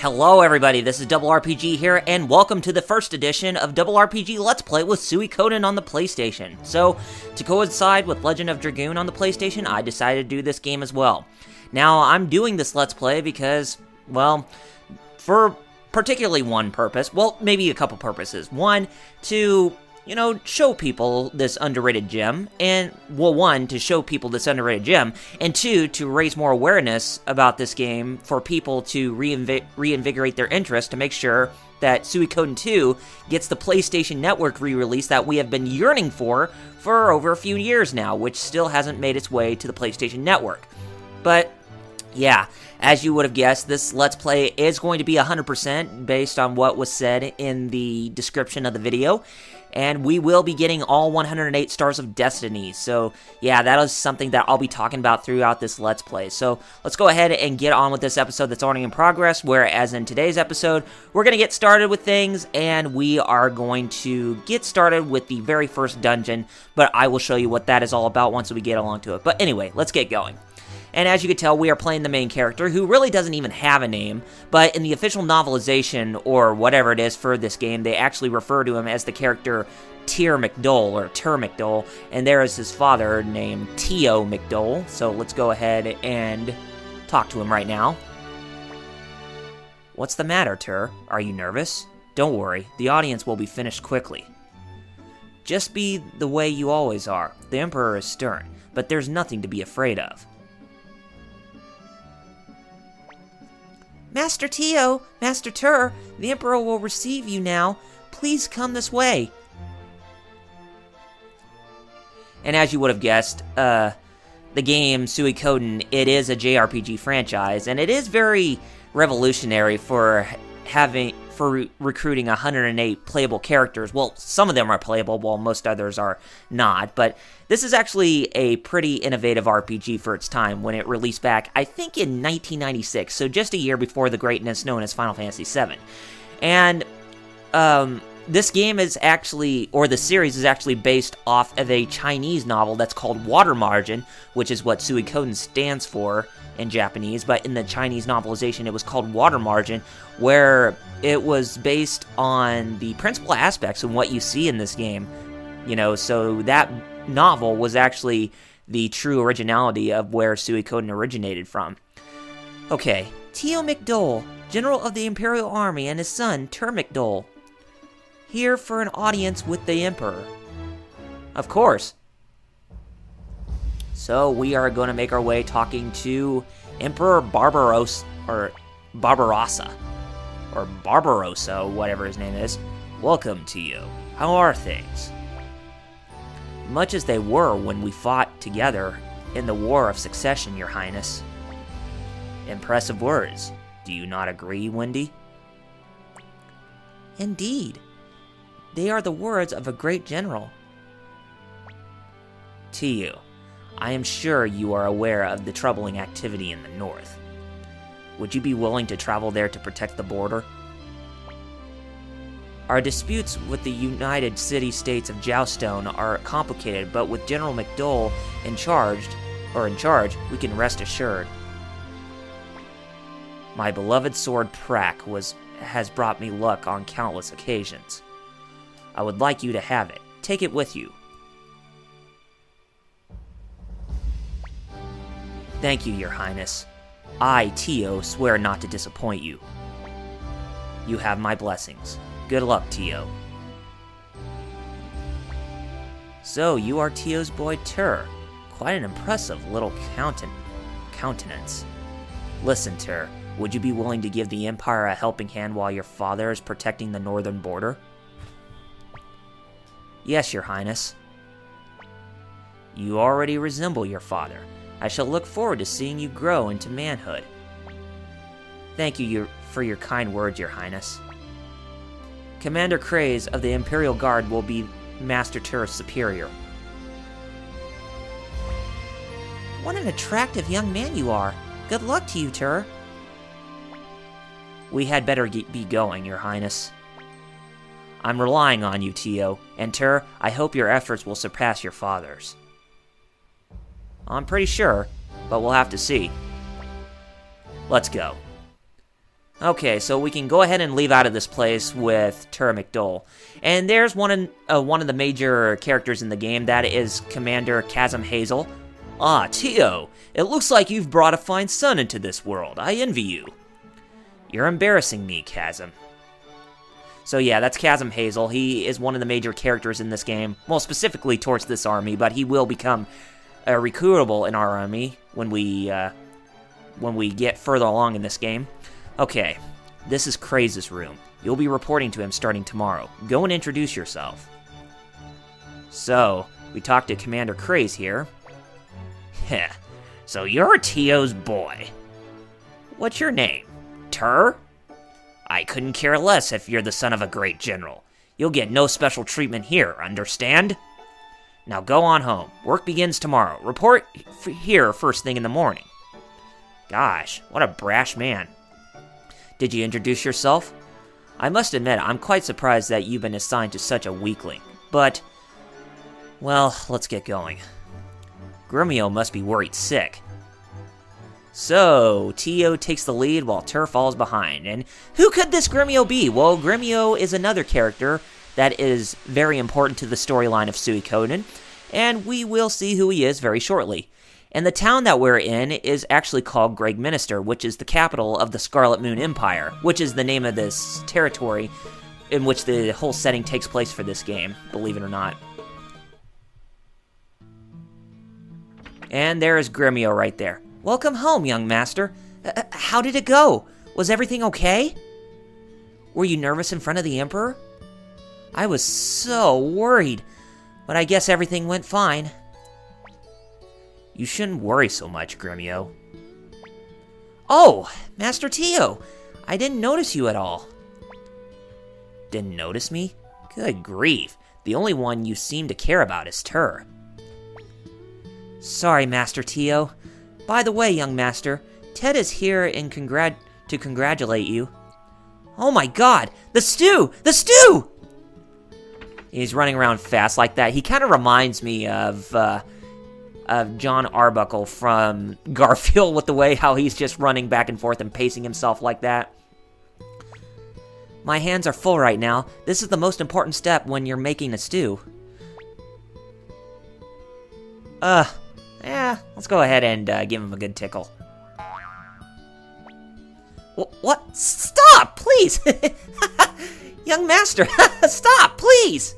Hello everybody, this is Double RPG here, and welcome to the first edition of Double RPG Let's Play with Suikoden on the PlayStation. So, to coincide with Legend of Dragoon on the PlayStation, I decided to do this game as well. Now, I'm doing this Let's Play because, well, for particularly one purpose, well, maybe a couple purposes. One, to show people this underrated gem, and, well, one, to show people this underrated gem, and two, to raise more awareness about this game for people to reinvigorate their interest to make sure that Suikoden 2 gets the PlayStation Network re-release that we have been yearning for over a few years now, which still hasn't made its way to the PlayStation Network. But, yeah, as you would have guessed, this Let's Play is going to be 100% based on what was said in the description of the video. And we will be getting all 108 Stars of Destiny. So, yeah, that is something that I'll be talking about throughout this Let's Play. So, let's go ahead and get on with this episode that's already in progress. Whereas in today's episode, we're going to get started with things. And we are going to get started with the very first dungeon. But I will show you what that is all about once we get along to it. But anyway, let's get going. And as you can tell, we are playing the main character, who really doesn't even have a name, but in the official novelization, or whatever it is for this game, they actually refer to him as the character Tyr McDole, or Tyr McDole, and there is his father named Tio McDole, so let's go ahead and talk to him right now. What's the matter, Tyr? Are you nervous? Don't worry, the audience will be finished quickly. Just be the way you always are. The Emperor is stern, but there's nothing to be afraid of. Master Tio, Master Tyr, the Emperor will receive you now. Please come this way. And as you would have guessed, the game Suikoden, it is a JRPG franchise, and it is very revolutionary for recruiting 108 playable characters. Well, some of them are playable, while most others are not, but this is actually a pretty innovative RPG for its time when it released back, I think, in 1996, so just a year before the greatness known as Final Fantasy VII. And, this game is actually, or the series is actually based off of a Chinese novel that's called Water Margin, which is what Suikoden stands for in Japanese, but in the Chinese novelization it was called Water Margin, where it was based on the principal aspects of what you see in this game. So that novel was actually the true originality of where Suikoden originated from. Okay, Tio McDole, General of the Imperial Army, and his son, Tyr McDole, here for an audience with the Emperor. Of course. So we are going to make our way talking to Emperor Barbarossa, or Barbarossa, whatever his name is. Welcome to you. How are things? Much as they were when we fought together in the War of Succession, Your Highness. Impressive words. Do you not agree, Wendy? Indeed. They are the words of a great general. Tio, I am sure you are aware of the troubling activity in the north. Would you be willing to travel there to protect the border? Our disputes with the United City-States of Joustone are complicated, but with General McDole in charge, we can rest assured. My beloved sword Prak has brought me luck on countless occasions. I would like you to have it. Take it with you. Thank you, Your Highness. I, Tio, swear not to disappoint you. You have my blessings. Good luck, Tio. So, you are Tio's boy Tyr. Quite an impressive little countenance. Listen, Tyr, would you be willing to give the Empire a helping hand while your father is protecting the northern border? Yes, Your Highness. You already resemble your father. I shall look forward to seeing you grow into manhood. Thank you for your kind words, Your Highness. Commander Craze of the Imperial Guard will be Master Tyr's superior. What an attractive young man you are. Good luck to you, Tyr. We had better be going, Your Highness. I'm relying on you, Tio, and Tyr, I hope your efforts will surpass your father's. I'm pretty sure, but we'll have to see. Let's go. Okay, so we can go ahead and leave out of this place with Tur McDole. And there's one of the major characters in the game. That is Commander Chasm Hazel. Ah, Tio, it looks like you've brought a fine son into this world. I envy you. You're embarrassing me, Chasm. So yeah, that's Chasm Hazel. He is one of the major characters in this game. Well, specifically towards this army, but he will become recruitable in our army when we get further along in this game. Okay, this is Craze's room. You'll be reporting to him starting tomorrow. Go and introduce yourself. So, we talked to Commander Craze here. Heh, so you're Tio's boy. What's your name? Tur? I couldn't care less if you're the son of a great general. You'll get no special treatment here, understand? Now go on home. Work begins tomorrow. Report here first thing in the morning. Gosh, what a brash man. Did you introduce yourself? I must admit, I'm quite surprised that you've been assigned to such a weakling. But, well, let's get going. Grumio must be worried sick. So, Tio takes the lead while Tur falls behind. And who could this Grumio be? Well, Grumio is another character that is very important to the storyline of Suikoden, and we will see who he is very shortly. And the town that we're in is actually called Gregminister, which is the capital of the Scarlet Moon Empire, which is the name of this territory in which the whole setting takes place for this game, believe it or not. And there is Grumio right there. Welcome home, young master. How did it go? Was everything okay? Were you nervous in front of the Emperor? I was so worried, but I guess everything went fine. You shouldn't worry so much, Grumio. Oh, Master Tio, I didn't notice you at all. Didn't notice me? Good grief, the only one you seem to care about is Tur. Sorry, Master Tio. By the way, young master, Ted is here to congratulate you. Oh my god, the stew! The stew! He's running around fast like that. He kind of reminds me of John Arbuckle from Garfield with the way how he's just running back and forth and pacing himself like that. My hands are full right now. This is the most important step when you're making a stew. Yeah, let's go ahead and give him a good tickle. What? Stop, please! Young master, stop, please!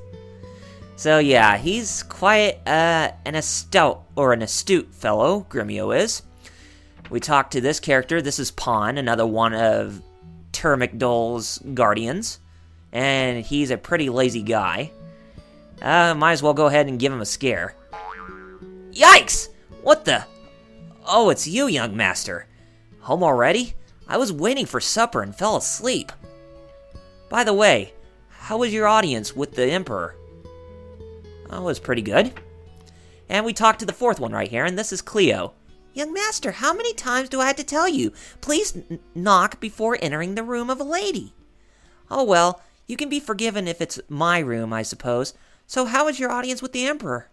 So yeah, he's quite an astute fellow, Grumio is. We talked to this character. This is Pawn, another one of Tur McDole's guardians. And he's a pretty lazy guy. Might as well go ahead and give him a scare. Yikes! What the? Oh, it's you, young master. Home already? I was waiting for supper and fell asleep. By the way, how was your audience with the Emperor? Oh, it was pretty good. And we talked to the fourth one right here, and this is Cleo. Young master, how many times do I have to tell you? Please knock before entering the room of a lady. Oh well, you can be forgiven if it's my room, I suppose. So how was your audience with the Emperor?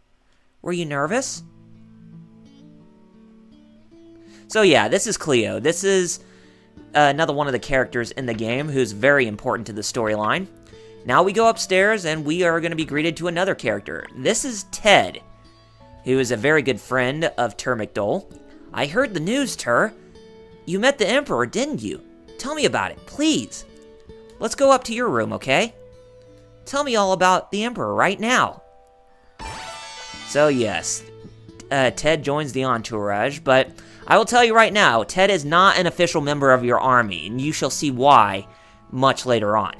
Were you nervous? So yeah, this is Cleo. This is another one of the characters in the game who's very important to the storyline. Now we go upstairs and we are going to be greeted to another character. This is Ted, who is a very good friend of Tur McDole. I heard the news, Tur. You met the Emperor, didn't you? Tell me about it, please. Let's go up to your room, okay? Tell me all about the Emperor right now. So yes, Ted joins the entourage, but I will tell you right now, Ted is not an official member of your army, and you shall see why much later on.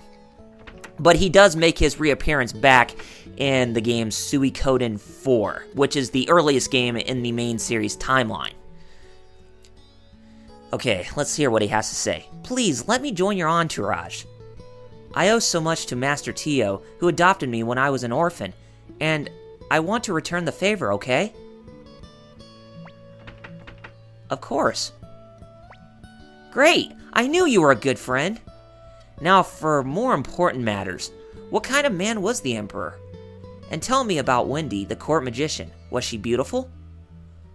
But he does make his reappearance back in the game Suikoden 4, which is the earliest game in the main series timeline. Okay, let's hear what he has to say. Please, let me join your entourage. I owe so much to Master Tio, who adopted me when I was an orphan, and I want to return the favor, okay? Of course. Great! I knew you were a good friend. Now, for more important matters, what kind of man was the Emperor? And tell me about Wendy, the court magician. Was she beautiful?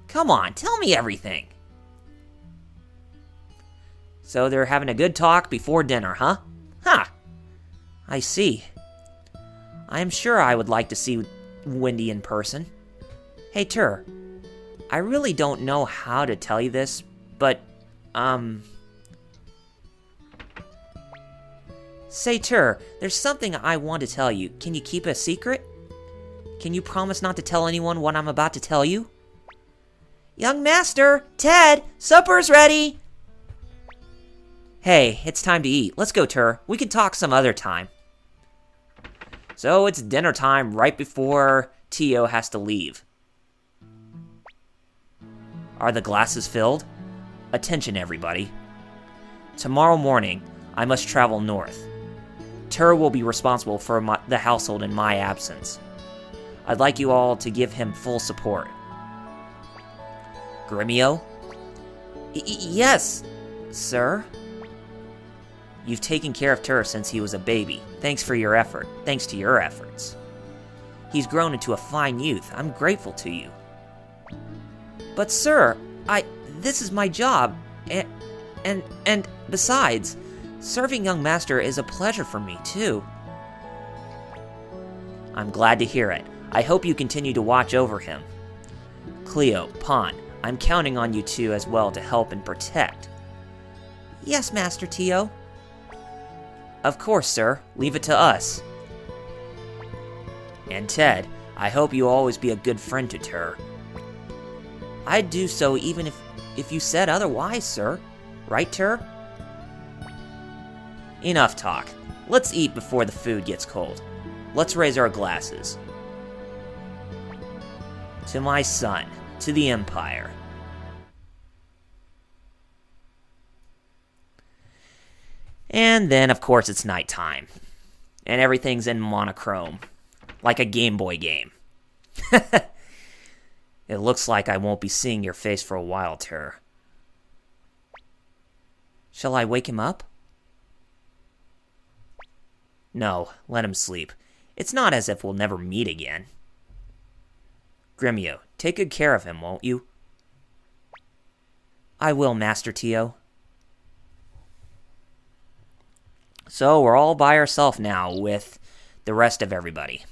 Come on, tell me everything. So they're having a good talk before dinner, huh? Huh. I see. I am sure I would like to see Wendy in person. Hey, Tur. I really don't know how to tell you this, but, Say, Tur, there's something I want to tell you. Can you keep it a secret? Can you promise not to tell anyone what I'm about to tell you? Young Master! Ted! Supper's ready! Hey, it's time to eat. Let's go, Tur. We can talk some other time. So it's dinner time right before Tio has to leave. Are the glasses filled? Attention, everybody. Tomorrow morning, I must travel north. Tur will be responsible for the household in my absence. I'd like you all to give him full support. Gremio? Yes, sir? You've taken care of Tur since he was a baby. Thanks to your efforts. He's grown into a fine youth. I'm grateful to you. But sir, this is my job, and besides, serving young Master is a pleasure for me too. I'm glad to hear it. I hope you continue to watch over him. Cleo, Pon, I'm counting on you two as well to help and protect. Yes, Master Tio. Of course, sir. Leave it to us. And Ted, I hope you always be a good friend to Tur. I'd do so even if you said otherwise, sir. Right, Tur? Enough talk. Let's eat before the food gets cold. Let's raise our glasses. To my son, to the Empire. And then, of course, it's nighttime. And everything's in monochrome. Like a Game Boy game. It looks like I won't be seeing your face for a while, Tur. Shall I wake him up? No, let him sleep. It's not as if we'll never meet again. Gremio, take good care of him, won't you? I will, Master Tio. So we're all by ourselves now with the rest of everybody.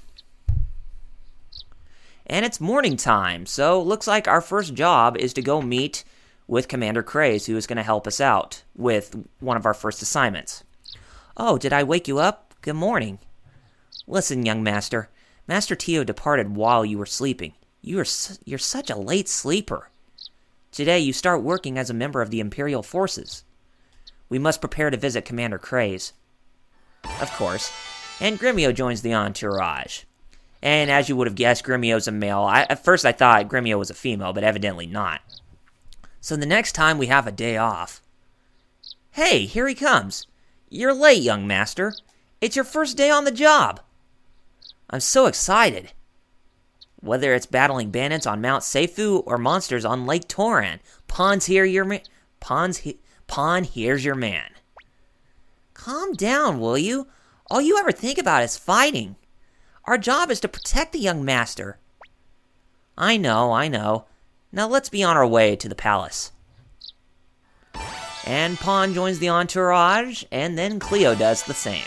And it's morning time, so looks like our first job is to go meet with Commander Craze, who is going to help us out with one of our first assignments. Oh, did I wake you up? Good morning. Listen, young Master. Master Tio departed while you were sleeping. You're such a late sleeper. Today you start working as a member of the Imperial Forces. We must prepare to visit Commander Craze. Of course. And Gremio joins the entourage. And as you would have guessed, Gremio's a male. At first I thought Gremio was a female, but evidently not. So the next time we have a day off. Hey, here he comes. You're late, young Master. It's your first day on the job. I'm so excited. Whether it's battling bandits on Mount Seifu or monsters on Lake Toran, Pon's here your man. Pon here's your man. Calm down, will you? All you ever think about is fighting. Our job is to protect the young Master. I know. Now let's be on our way to the palace. And Pon joins the entourage, and then Cleo does the same.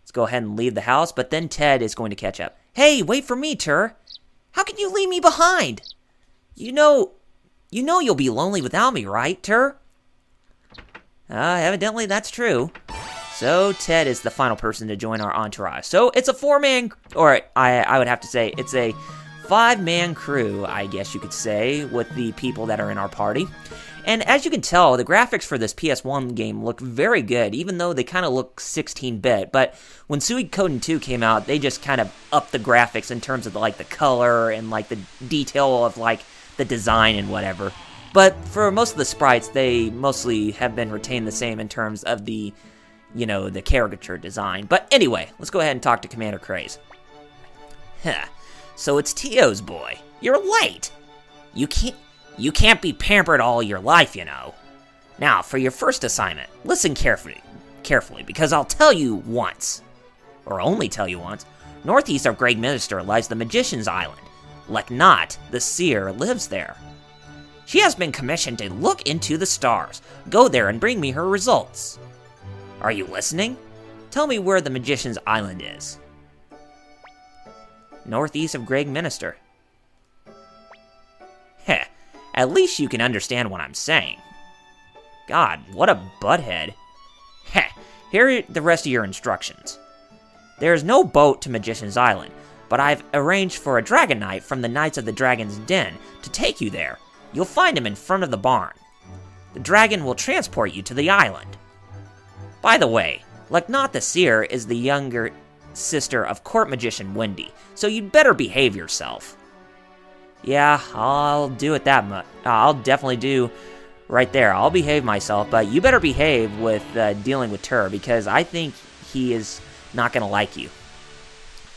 Let's go ahead and leave the house, but then Ted is going to catch up. Hey, wait for me, Tur. How can you leave me behind? You know you'll be lonely without me, right, Tur? Evidently that's true. So Ted is the final person to join our entourage. So it's a 4-man, or I would have to say it's a 5-man crew, I guess you could say, with the people that are in our party. And as you can tell, the graphics for this PS1 game look very good, even though they kind of look 16-bit. But when Suikoden 2 came out, they just kind of upped the graphics in terms of like the color and like the detail of like the design and whatever. But for most of the sprites, they mostly have been retained the same in terms of the, the caricature design. But anyway, let's go ahead and talk to Commander Craze. So it's Tio's boy. You're late. You can't be pampered all your life, Now, for your first assignment, listen carefully, because I'll tell you once, or only tell you once, northeast of Great Minister lies the Magician's Island. Leknat, the seer, lives there. She has been commissioned to look into the stars. Go there and bring me her results. Are you listening? Tell me where the Magician's Island is. Northeast of Greg Minister. Heh, at least you can understand what I'm saying. God, what a butthead. Heh, here are the rest of your instructions. There is no boat to Magician's Island, but I've arranged for a Dragon Knight from the Knights of the Dragon's Den to take you there. You'll find him in front of the barn. The dragon will transport you to the island. By the way, Leknot the Seer is the younger sister of Court Magician Wendy, so you'd better behave yourself. Yeah, I'll do it that much. I'll definitely do right there. I'll behave myself, but you better behave with dealing with Tur, because I think he is not going to like you.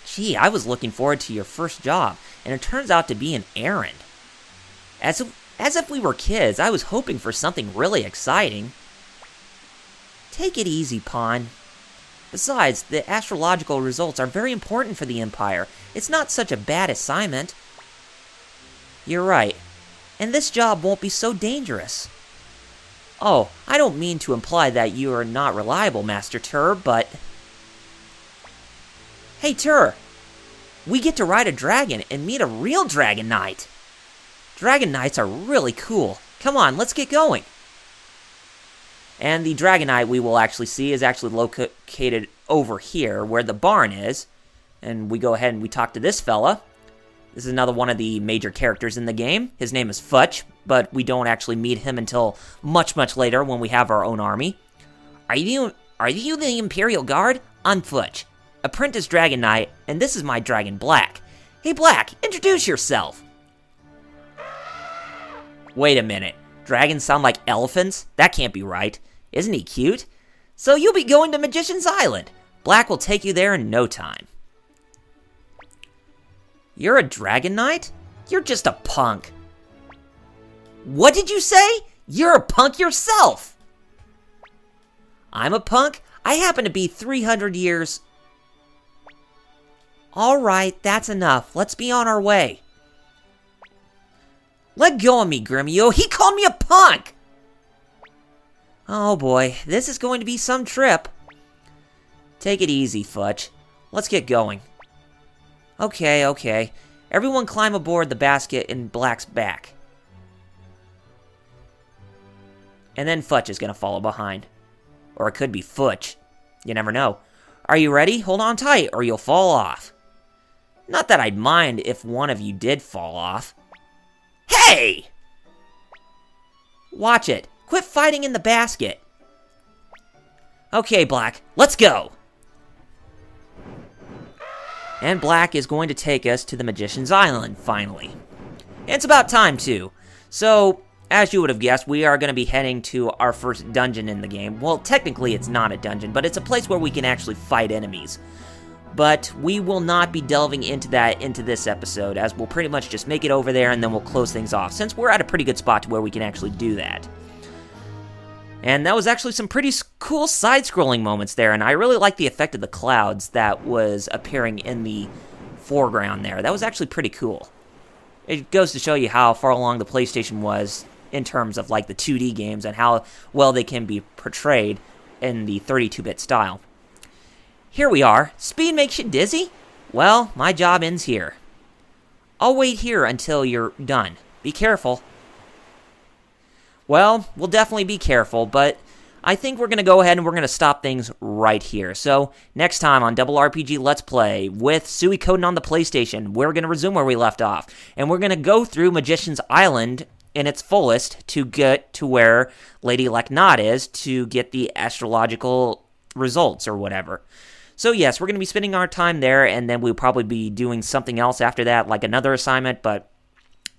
Gee, I was looking forward to your first job, and it turns out to be an errand. As if we were kids, I was hoping for something really exciting. Take it easy, Pawn. Besides, the astrological results are very important for the Empire. It's not such a bad assignment. You're right. And this job won't be so dangerous. Oh, I don't mean to imply that you are not reliable, Master Tur, but... Hey, Tur! We get to ride a dragon and meet a real Dragon Knight! Dragon Knights are really cool. Come on, let's get going! And the Dragon Knight we will actually see is actually located over here, where the barn is. And we go ahead and we talk to this fella. This is another one of the major characters in the game. His name is Futch, but we don't actually meet him until much, much later when we have our own army. Are you the Imperial Guard? I'm Futch, Apprentice Dragon Knight, and this is my dragon, Black. Hey, Black, introduce yourself! Wait a minute. Dragons sound like elephants? That can't be right. Isn't he cute? So you'll be going to Magician's Island. Black will take you there in no time. You're a Dragon Knight? You're just a punk. What did you say? You're a punk yourself! I'm a punk? I happen to be 300 years... Alright, that's enough. Let's be on our way. Let go of me, Gremio. He called me a punk! Oh boy, this is going to be some trip. Take it easy, Futch. Let's get going. Okay. Everyone climb aboard the basket in Black's back. And then Futch is going to follow behind. Or it could be Futch. You never know. Are you ready? Hold on tight, or you'll fall off. Not that I'd mind if one of you did fall off. Hey! Watch it. Quit fighting in the basket. Okay, Black, let's go! And Black is going to take us to the Magician's Island, finally. It's about time, too. So, as you would have guessed, we are going to be heading to our first dungeon in the game. Well, technically it's not a dungeon, but it's a place where we can actually fight enemies. But we will not be delving into that into this episode, as we'll pretty much just make it over there and then we'll close things off, since we're at a pretty good spot to where we can actually do that. And that was actually some pretty cool side-scrolling moments there, and I really like the effect of the clouds that was appearing in the foreground there. That was actually pretty cool. It goes to show you how far along the PlayStation was in terms of like the 2D games and how well they can be portrayed in the 32-bit style. Here we are. Speed makes you dizzy? Well, my job ends here. I'll wait here until you're done. Be careful. Well, we'll definitely be careful, but I think we're going to go ahead and we're going to stop things right here. So, next time on Double RPG Let's Play with Suikoden on the PlayStation, we're going to resume where we left off. And we're going to go through Magician's Island in its fullest to get to where Lady Leknot is to get the astrological results or whatever. So yes, we're going to be spending our time there, and then we'll probably be doing something else after that, like another assignment, but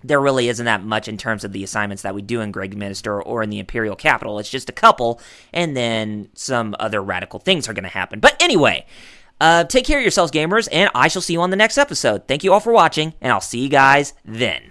there really isn't that much in terms of the assignments that we do in Greg Minister or in the Imperial Capital. It's just a couple, and then some other radical things are going to happen. But anyway, take care of yourselves, gamers, and I shall see you on the next episode. Thank you all for watching, and I'll see you guys then.